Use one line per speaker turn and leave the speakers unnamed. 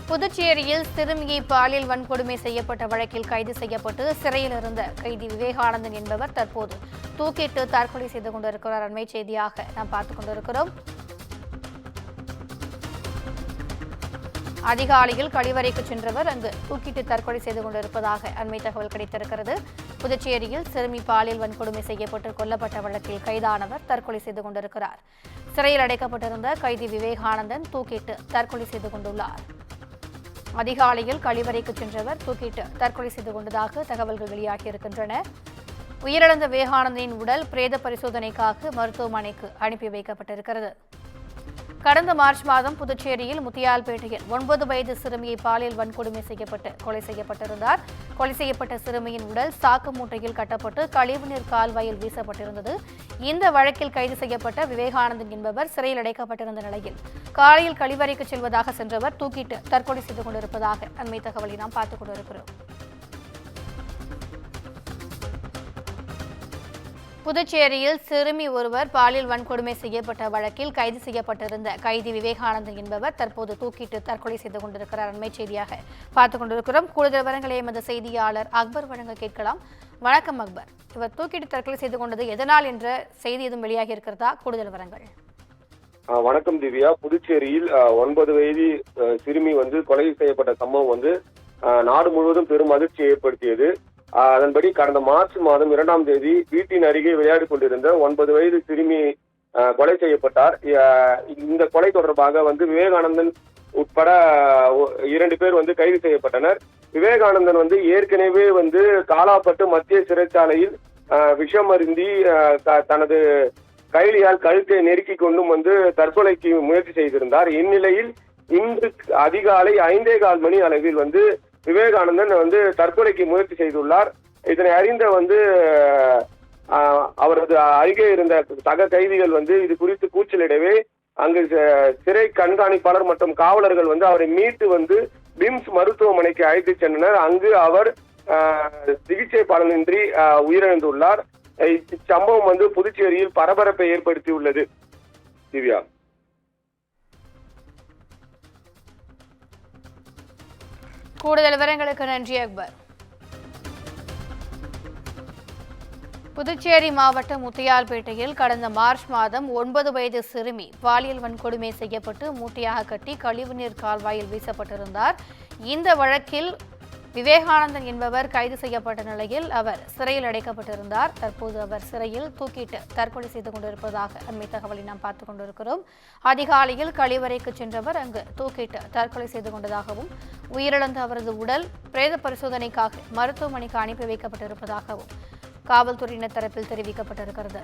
புதுச்சேரியில் சிறுமியை பாலியல் வன்கொடுமை செய்யப்பட்ட வழக்கில் கைது செய்யப்பட்டு சிறையில் இருந்த கைதி விவேகானந்தன் என்பவர் தற்போது தூக்கிட்டு தற்கொலை செய்து கொண்டிருக்கிறார். அண்மை செய்தியாக நாம் பார்த்துக் கொண்டிருக்கிறோம். அதிகாலையில் கழிவறைக்கு சென்றவர் அங்கு தூக்கிட்டு தற்கொலை செய்து கொண்டிருப்பதாக அண்மை தகவல் கிடைத்திருக்கிறது. புதுச்சேரியில் சிறுமி பாலியல் வன்கொடுமை செய்யப்பட்டு கொல்லப்பட்ட வழக்கில் கைதானவர் தற்கொலை செய்து கொண்டிருக்கிறார். சிறையில் அடைக்கப்பட்டிருந்த கைதி விவேகானந்தன் தூக்கிட்டு தற்கொலை செய்து கொண்டுள்ளார். அதிகாலையில் கழிவறைக்கு சென்றவர் தூக்கிட்டு தற்கொலை செய்து கொண்டதாக தகவல்கள் வெளியாகியிருக்கின்றன. உயிரிழந்த விவேகானந்தனின் உடல் பிரேத பரிசோதனைக்காக மருத்துவமனைக்கு அனுப்பி வைக்கப்பட்டிருக்கிறது. கடந்த மார்ச் மாதம் புதுச்சேரியில் முத்தியால்பேட்டையில் 9 வயது சிறுமியை பாலியல் வன்கொடுமை செய்யப்பட்டு கொலை செய்யப்பட்டிருந்தார். கொலை செய்யப்பட்ட சிறுமியின் உடல் சாக்கு மூட்டையில் கட்டப்பட்டு கழிவுநீர் கால்வாயில் வீசப்பட்டிருந்தது. இந்த வழக்கில் கைது செய்யப்பட்ட விவேகானந்தன் என்பவர் சிறையில் அடைக்கப்பட்டிருந்த நிலையில் காலையில் கழிவறைக்கு செல்வதாக சென்றவர் தூக்கிட்டு தற்கொலை செய்து கொண்டிருப்பதாக அண்மை தகவலை நாம் பார்த்துக் கொண்டிருக்கிறோம். புதுச்சேரியில் சிறுமி ஒருவர் பாலியல் வன்கொடுமை செய்யப்பட்ட வழக்கில் கைது செய்யப்பட்டிருந்த கைதி விவேகானந்தன் என்பவர் தற்போது தூக்கிட்டு தற்கொலை செய்து கொண்டிருக்கிறார். அண்மை செய்தியாக பார்த்துக் கொண்டிருக்கிறோம். கூடுதல் விவரங்களை எமது செய்தியாளர் அக்பர் வழங்க கேட்கலாம். வணக்கம் அக்பர். இவர் தூக்கிட்டு தற்கொலை செய்து கொண்டது எதனால் என்ற செய்தி எதுவும் வெளியாகி இருக்கிறதா? கூடுதல் விவரங்கள்.
வணக்கம் திவ்யா. புதுச்சேரியில் 9 வயது சிறுமி கொலை செய்யப்பட்ட சம்பவம் நாடு முழுவதும் பெரும் அதிர்ச்சி ஏற்படுத்தியது. அதன்படி கடந்த மார்ச் மாதம் 2ஆம் தேதி வீட்டின் அருகே விளையாடிக் கொண்டிருந்த 9 வயது சிறுமி கொலை செய்யப்பட்டார். இந்த கொலை தொடர்பாக விவேகானந்தன் உட்பட 2 பேர் கைது செய்யப்பட்டனர். விவேகானந்தன் ஏற்கனவே காலாப்பட்டு மத்திய சிறைச்சாலையில் விஷம் அருந்தி தனது கைலியால் கழுத்தை நெருக்கி கொண்டும் தற்கொலைக்கு முயற்சி செய்திருந்தார். இந்நிலையில் இன்று அதிகாலை 5:15 மணி அளவில் விவேகானந்தன் தற்கொலைக்கு முயற்சி செய்துள்ளார். இதனை அறிந்த அவரது அருகே இருந்த சக கைதிகள் இது குறித்து கூச்சலிடவே அங்கு சிறை கண்காணிப்பாளர் மற்றும் காவலர்கள் அவரை மீட்டு பிம்ஸ் மருத்துவமனைக்கு அழைத்து சென்றனர். அங்கு அவர் சிகிச்சை பலனின்றி உயிரிழந்துள்ளார். இச்சம்பவம் புதுச்சேரியில் பரபரப்பை ஏற்படுத்தியுள்ளது. திவ்யா,
கூடுதல் விவரங்களுக்கு நன்றி அக்பர். புதுச்சேரி மாவட்டம் முத்தியால்பேட்டையில் கடந்த மார்ச் மாதம் 9 வயது சிறுமி பாலியல் வன்கொடுமை செய்யப்பட்டு மூட்டையாக கட்டி கழிவுநீர் கால்வாயில் வீசப்பட்டிருந்தார். இந்த வழக்கில் விவேகானந்தன் என்பவர் கைது செய்யப்பட்ட நிலையில் அவர் சிறையில் அடைக்கப்பட்டிருந்தார். தற்போது அவர் சிறையில் தூக்கிட்டு தற்கொலை செய்து கொண்டிருப்பதாக அண்மை தகவலை நாம் பார்த்துக் கொண்டிருக்கிறோம். அதிகாலையில் கழிவறைக்கு சென்றவர் அங்கு தூக்கிட்டு தற்கொலை செய்து கொண்டதாகவும் உயிரிழந்த அவரது உடல் பிரேத பரிசோதனைக்காக மருத்துவமனைக்கு அனுப்பி வைக்கப்பட்டிருப்பதாகவும் காவல்துறையினர் தரப்பில் தெரிவிக்கப்பட்டிருக்கிறது.